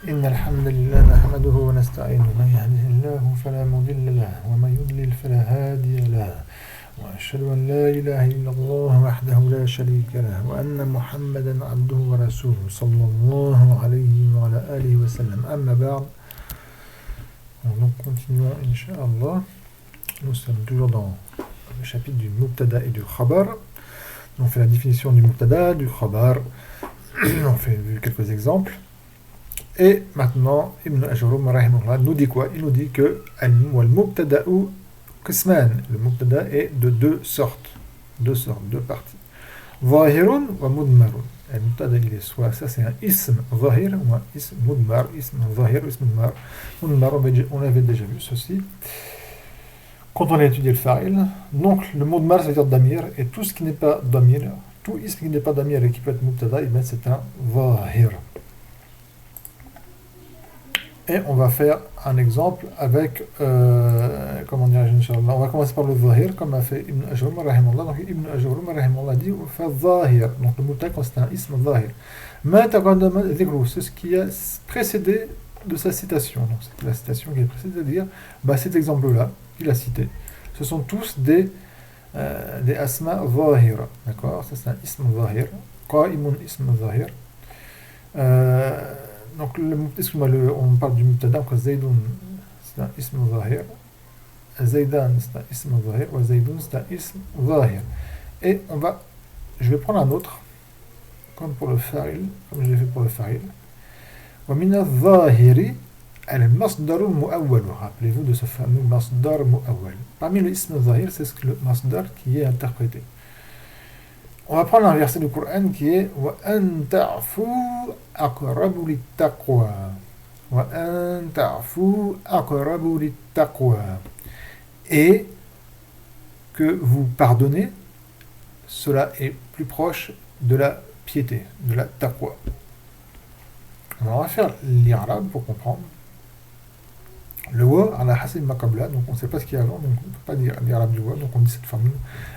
إن الحمد لله نحمده ونستعينه من يهده الله فلا مضل له ومن يضلل فلا هادي له وأشهد أن لا إله إلا الله وحده لا شريك له وأن محمدا عبده ورسوله صلى الله عليه وعلى آله وسلم أما بعد. Donc continuons Inch'Allah. Nous sommes toujours dans le chapitre du Mubtada et du Khabar. On fait la définition du Mubtada, du Khabar. On fait vu quelques exemples. Et maintenant, Ibn Ajrum nous dit quoi? Il nous dit que al-Mubtada'u qisman. Le Mubtada est de deux sortes, deux parties. Zahirun wa mudmarun. Le Mubtada, il est soit ça c'est un ism zahir ou un ism mudmar, ism zahir, ism mudmar. Mudmar, on avait déjà vu ceci quand on a étudié le fa'il. Donc le mudmar, ça veut dire damir, et tout ce qui n'est pas damir, tout ism qui n'est pas damir et qui peut être Mubtada, c'est un zahir. Et on va faire un exemple avec, comment dirais-je, Inch'Allah. On va commencer par le zahir, comme a fait Ibn Ajrum, rahimahullah. Donc Ibn Ajrum, rahimahullah, dit fa zahir. Donc le mubtada, c'est un ism zahir. Ma taqaddama dhikru, c'est ce qui a précédé de sa citation. Donc c'est la citation qui est précédée, c'est-à-dire, cet exemple-là, qu'il a cité, ce sont tous des asma zahir. D'accord? Ça c'est un ism zahir. Qa'imun ism zahir. Donc, on parle du Mubtada, donc Zaydun c'est un ism zahir, Zaydan c'est un ism zahir, ou Zaydun c'est un ism zahir. Et je vais prendre un autre, comme pour le fa'il, comme je l'ai fait pour le fa'il. Wa min al-zahiri al-masdar al-mu'awwal. Rappelez-vous de ce fameux masdar mu'awwal. Parmi les ism zahir, c'est le masdar qui est interprété. On va prendre un verset du Coran qui est wa an ta'fu aqrabu lit-taqwa. Wa an ta'fu aqrabu lit-taqwa. Et que vous pardonnez, cela est plus proche de la piété, de la taqwa. Alors on va faire l'irab pour comprendre. Le wa ala hasib ma qabla, donc on ne sait pas ce qu'il y a avant, donc on ne peut pas dire l'irab du wa, donc on dit cette formule.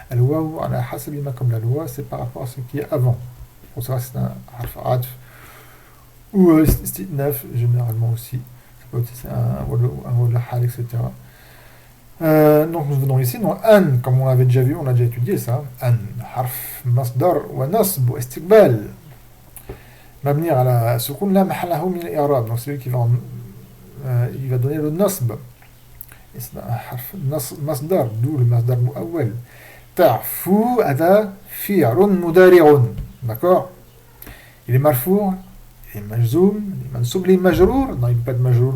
Al wa ala hasib ma qabla, le wa c'est par rapport à ce qui est avant. Pour ça c'est un harf atf ou istitnaf généralement aussi. Ça peut être un wa la hal, etc. Donc nous venons ici, donc an, comme on l'avait déjà vu, on a déjà étudié ça. An, harf masdar wa nasb wa istiqbal. Mabni ala sukun la mahallahu min al-i'rab, donc c'est lui qui va il va donner le nasb. C'est un harf masdar, d'où le masdar mu'awwal. Ta'fu ada fi'run mudari'un. D'accord? Il est marfour, il est majzoum, il est mansoub, il est majrour. Non, il ne peut pas être majrour.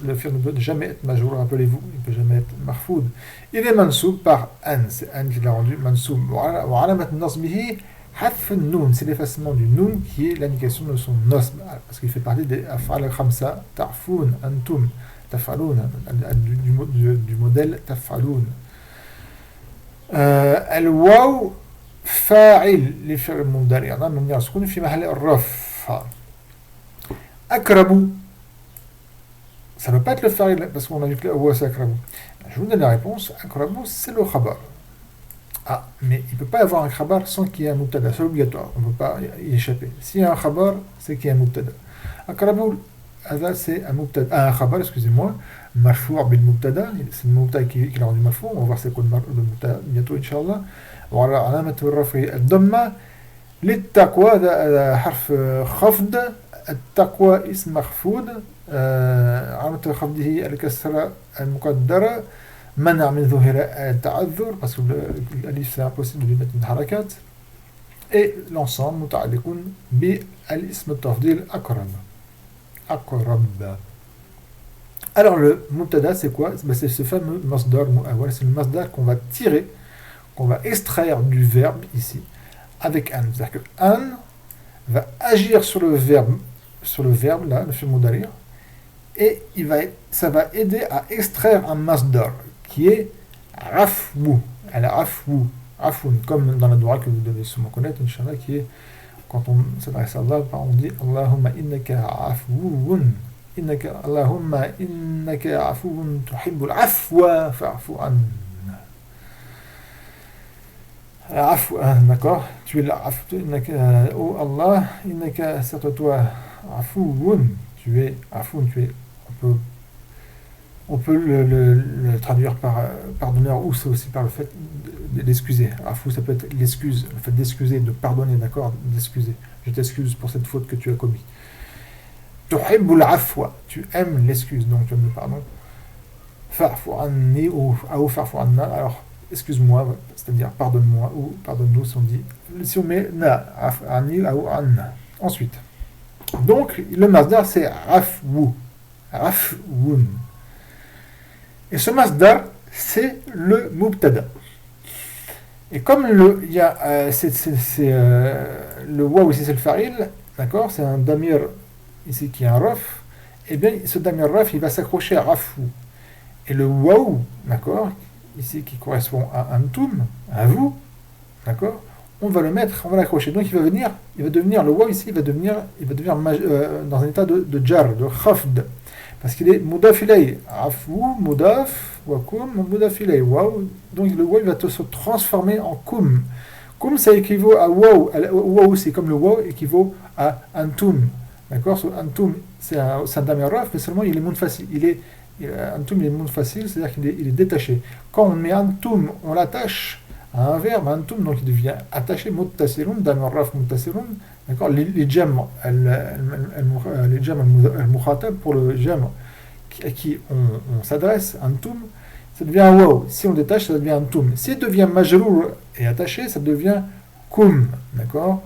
Le fi'r ne peut jamais être majrour, rappelez-vous. Il ne peut jamais être marfoud. Il est mansoub par an. C'est an qui l'a rendu mansoub. Wa alamat nasbihi Haf noun, c'est l'effacement du noun qui est l'indication de son nasb, parce qu'il fait partie des af'al al-khamsa, ta'foun, antum, taf'aloun, du modèle taf'aloun. Al-waw fa'il, les fi'l mudari', de manière sukun fi mahall ar-raf. Akrabu, ça ne peut pas être le fa'il, parce qu'on a dit que le waw c'est akrabu. Je vous donne la réponse, akrabu c'est le khabar. Ah, mais il ne peut pas y avoir un khabar sans qu'il y ait un mubtada, c'est obligatoire, on ne peut pas y échapper. S'il y a un khabar, c'est qu'il y a un mubtada. Akrabu, c'est un mubtada, un khabar, excusez-moi, marfou' bil mubtada, c'est le mubtada qui l'a rendu marfou', on va voir c'est quoi le mubtada bientôt, Inch'Allah. Voilà, alamat al-rafi al-damma, lit-taqwa, harf khafd, al-taqwa ism makhfoud, alamat al-khafdihi al-kasra al-muqaddara, منع من ظهر التعذر parce que l'alif c'est impossible de lui mettre une harakat, et l'ensemble متعلق بالاسم التفضيل أقرب. Alors le mubtada c'est quoi? C'est ce fameux masdar mu'awwal, c'est le masdar qu'on va tirer, qu'on va extraire du verbe ici avec an, c'est-à-dire que an va agir sur le verbe là, le fi'l mudari', et ça va aider à extraire un masdar qui est rafou, comme dans la dua que vous devez sûrement connaître, Inch'Allah, qui est, quand on s'adresse à Allah, on dit Allahumma innaka afwun, Allahumma innaka afwun tuhibbul afwa fa'fu an. D'accord? Tu es là, oh Allah, innaka, certes toi, afwun, tu es afoun, on peut le traduire par pardonneur ou c'est aussi par le fait d'excuser. Afou, ça peut être l'excuse, le fait d'excuser, de pardonner, d'accord, d'excuser. Je t'excuse pour cette faute que tu as commise. Tuhibbul afwa, tu aimes l'excuse, donc tu aimes le pardon. Fa'fu anni ou fa'fu anna, alors excuse-moi, c'est-à-dire pardonne-moi ou pardonne-nous si on met na, anni ou anna. Ensuite, donc le masdar c'est afwu, afwun. Et ce masdar c'est le mubtada. Et comme il y a le waw ici c'est le fa'il, d'accord, c'est un damir ici qui est un raf, et bien ce damir raf il va s'accrocher à rafou. Et le waw, d'accord, ici qui correspond à antum, à vous, d'accord, on va le mettre, on va l'accrocher. Donc il va devenir le waw ici, il va devenir dans un état de jar, de khafd. Parce qu'il est mudaf ilay, afou, mudaf, wa kum, mudaf ilay, waw. Donc le waw il va se transformer en kum. Kum ça équivaut à waw, waw c'est comme le waw équivaut à antum. D'accord, antum c'est un damir raf, mais seulement il est munfasil, antum il est munfasil, c'est-à-dire qu'il est détaché. Quand on met antum, on l'attache à un verbe, antum, donc il devient attaché, muttasirun, damir raf muttasirun. D'accord, les jam al-mukhatab pour le jam à qui on s'adresse, antum, ça devient un waw. Si on détache, ça devient antum. Si il devient majrour et attaché, ça devient kum. D'accord.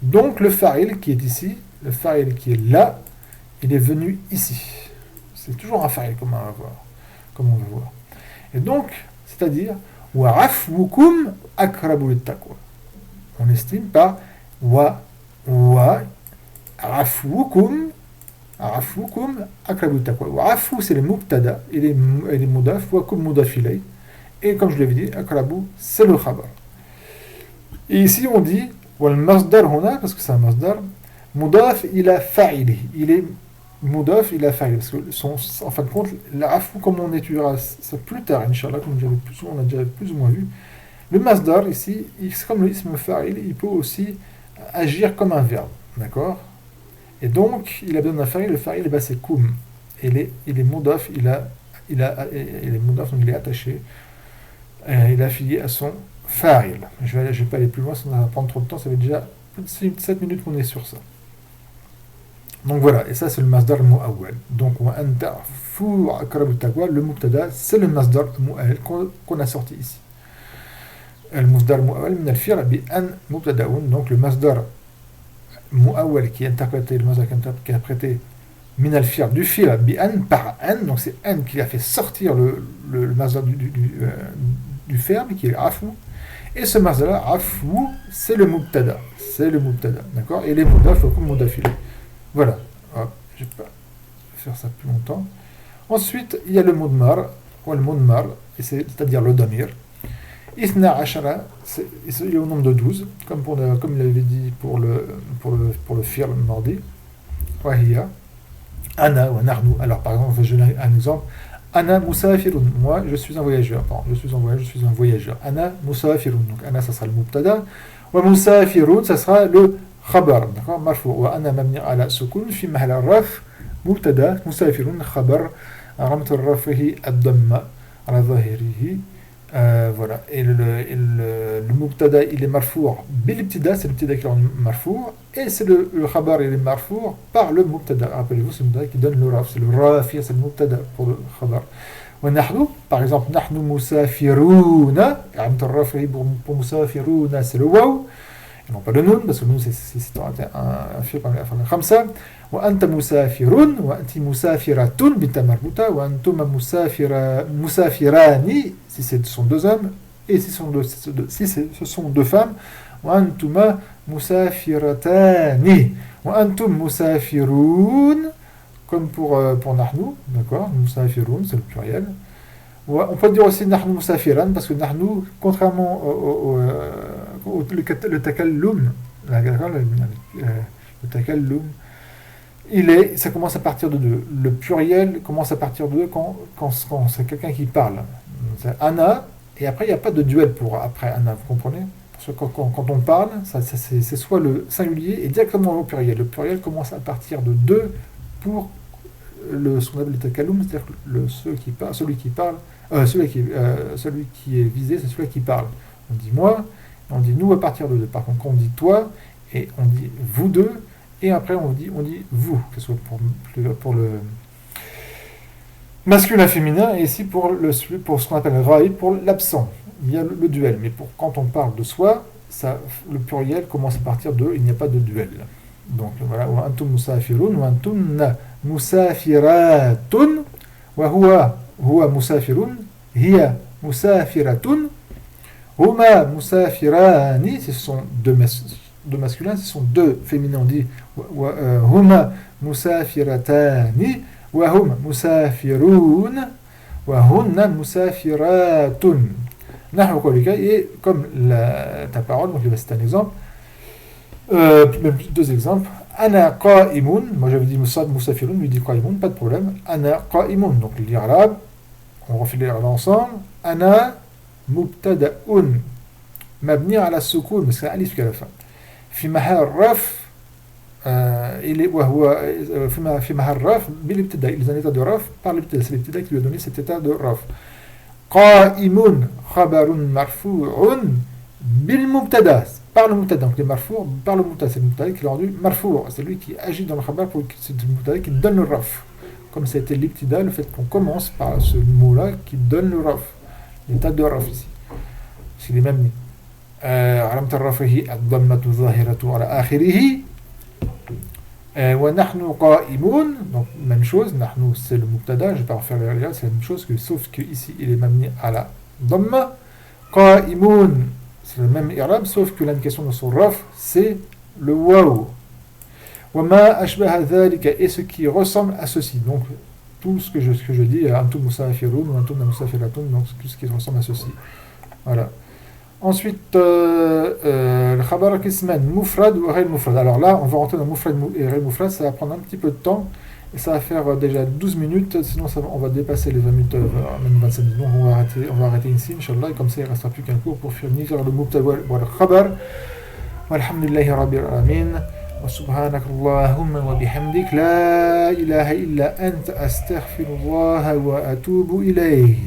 Donc le fa'il qui est ici, le fa'il qui est là, il est venu ici. C'est toujours un fa'il comme on va voir. Et donc, c'est-à-dire, wa afwukum akrabu lit-taqwa. On estime par wa afwukum akrabu lit-taqwa. Wa afu c'est le mubtada, il est mudaf, wa kum mudaf ilay. Et comme je l'avais dit, akrabu c'est le khabar. Et ici on dit wal masdar huna, parce que c'est un masdar, mudaf ila fa'ili. Il est mudaf ila fa'il, parce que en fin de compte, l'afou, comme on étudiera ça plus tard, Inch'Allah, comme on a déjà plus ou moins vu, le masdar ici, c'est comme le ism fa'il, il peut aussi agir comme un verbe, d'accord. Et donc, il a besoin d'un fa'il, le fa'il, c'est kum. Il est mudaf, il est mudaf, donc il est attaché, il est affilié à son fa'il. Je vais pas aller plus loin, ça va prendre trop de temps, ça fait déjà plus de 7 minutes qu'on est sur ça. Donc voilà, et ça c'est le masdar mu'awwal. Donc wa anta fu akrabu taqwa, le mubtada, c'est le masdar mu'awwal qu'on a sorti ici. Le masdar mu'awwal min al-fi'l bi an mubtada'un, donc le masdar mu'awwal qui est interprété, le masdar qui est interprété min al-fi'l du fi'l bi an par an, donc c'est an qui a fait sortir le masdar du verbe qui est afu. Et ce masdar là, afu, c'est le mubtada, d'accord, et les mudaf comme mudaf ilay. Voilà, je ne vais pas faire ça plus longtemps. Ensuite, il y a le mudmar, ou le mudmar, c'est-à-dire le damir. Ithna ashara, il est au nombre de 12, comme il avait dit pour le fi'l mardi. Wa hiya, ana wa nahnu. Alors par exemple, je donne un exemple. Ana musafirun, moi je suis un voyageur. Pardon, je suis un voyageur. Ana musafirun, donc ana ça sera le mubtada. Wa musafirun, ça sera le خبر مرفوع وأنا مبني على سكون في محل الرفع مبتدا مسافر خبر علامة رفعه الضمة على ظاهره voilà et le mubtada il est marfou' بالابتداء c'est l'ibtida qui est marfou' et c'est le khabar il est marfou' par le mubtada. Rappelez-vous c'est le mubtada qui donne le raf, c'est le rafi, c'est le mubtada pour le khabar. ونحن par exemple نحن مسافرون علامة الرفع pour مسافرون c'est le waw et non pas le nun, parce que le nun c'est un fi'l parmi la fin de khamsa. Wa anta musafirun, wa anti musafiratun, bita marbuta, wa antuma musafirani, si ce sont deux hommes, et si ce sont deux femmes, wa antuma musafiratani, wa antum musafirun, comme pour nahnu, d'accord, musafirun, c'est le pluriel. On peut dire aussi nahnu musafiran, parce que nahnu, contrairement le takallum, le takallum, ça commence à partir de 2. Le pluriel commence à partir de 2 quand c'est quelqu'un qui parle. C'est ana, et après il n'y a pas de duel pour après ana, vous comprenez? Parce que quand on parle, c'est soit le singulier et directement au pluriel. Le pluriel commence à partir de 2 pour ce qu'on appelle le takallum, c'est-à-dire celui qui parle, celui qui est visé, c'est celui qui parle. On dit moi, on dit nous à partir de deux. Par contre, quand on dit toi, et on dit vous deux, et après on dit vous, que ce soit pour le masculin féminin, et ici pour ce qu'on appelle raïd, pour l'absent. Il y a le duel, mais quand on parle de soi, le pluriel commence à partir de, il n'y a pas de duel. Donc voilà, wa antum musafirun, wa antunna musafiratun, wa huwa musafirun, hiya musafiratun, huma musafirani, ce sont deux masculins, ce sont deux féminins, on dit huma musafiratani, wa hum musafirun, wa hunna musafiratun. Et comme ta parole, donc c'est un exemple, même deux exemples. Ana qa'imun, moi j'avais dit musafirun, lui dit qa'imun, pas de problème. Ana qa'imun, donc l'irab, on refait l'irab ensemble. Ana mubtada'un, mabni ala sukoun, mais c'est un alif qu'à la fin. Fi mahal raf, fi mahal raf, bil-ibtida, il est en état de raf par l'ibtida, c'est l'ibtida qui lui a donné cet état de raf. Qa'imun khabarun marfu'un bil mubtada, par le mubtada, donc les marfou' par le mubtada, c'est le mubtada qui est rendu marfou', c'est lui qui agit dans le khabar, c'est le mubtada qui donne le raf. Comme c'était l'ibtida, le fait qu'on commence par ce mot-là qui donne le raf, l'état de raf ici. C'est les mêmes nids. علامة رفعه الضمة الظاهرة على آخره ونحن قائمون, donc même chose, نحن c'est le mubtada, je ne vais pas refaire les réels, c'est la même chose, sauf que ici il est mamni à la dhamma. Qa'imun, c'est le même i'rab, sauf que l'indication de son raf, c'est le waw. وما أشبه ذلك, et ce qui ressemble à ceci, donc tout ce que je dis, antum musafirun ou antum musafiratun, donc tout ce qui ressemble à ceci. Voilà. Ensuite, le khabar al-qisman, mufrad ou ghayr mufrad. Alors là, on va rentrer dans mufrad et ghayr mufrad, ça va prendre un petit peu de temps, et ça va faire déjà 12 minutes, sinon on va dépasser les 20 minutes, même 25 minutes. Donc on va arrêter ici, Inch'Allah, et comme ça il ne restera plus qu'un cours pour finir le mubtada wa al-khabar. Walhamdulillahi rabbil alamin. وسبحانك اللهم وبحمدك لا إله إلا أنت أستغفر الله وأتوب إليه.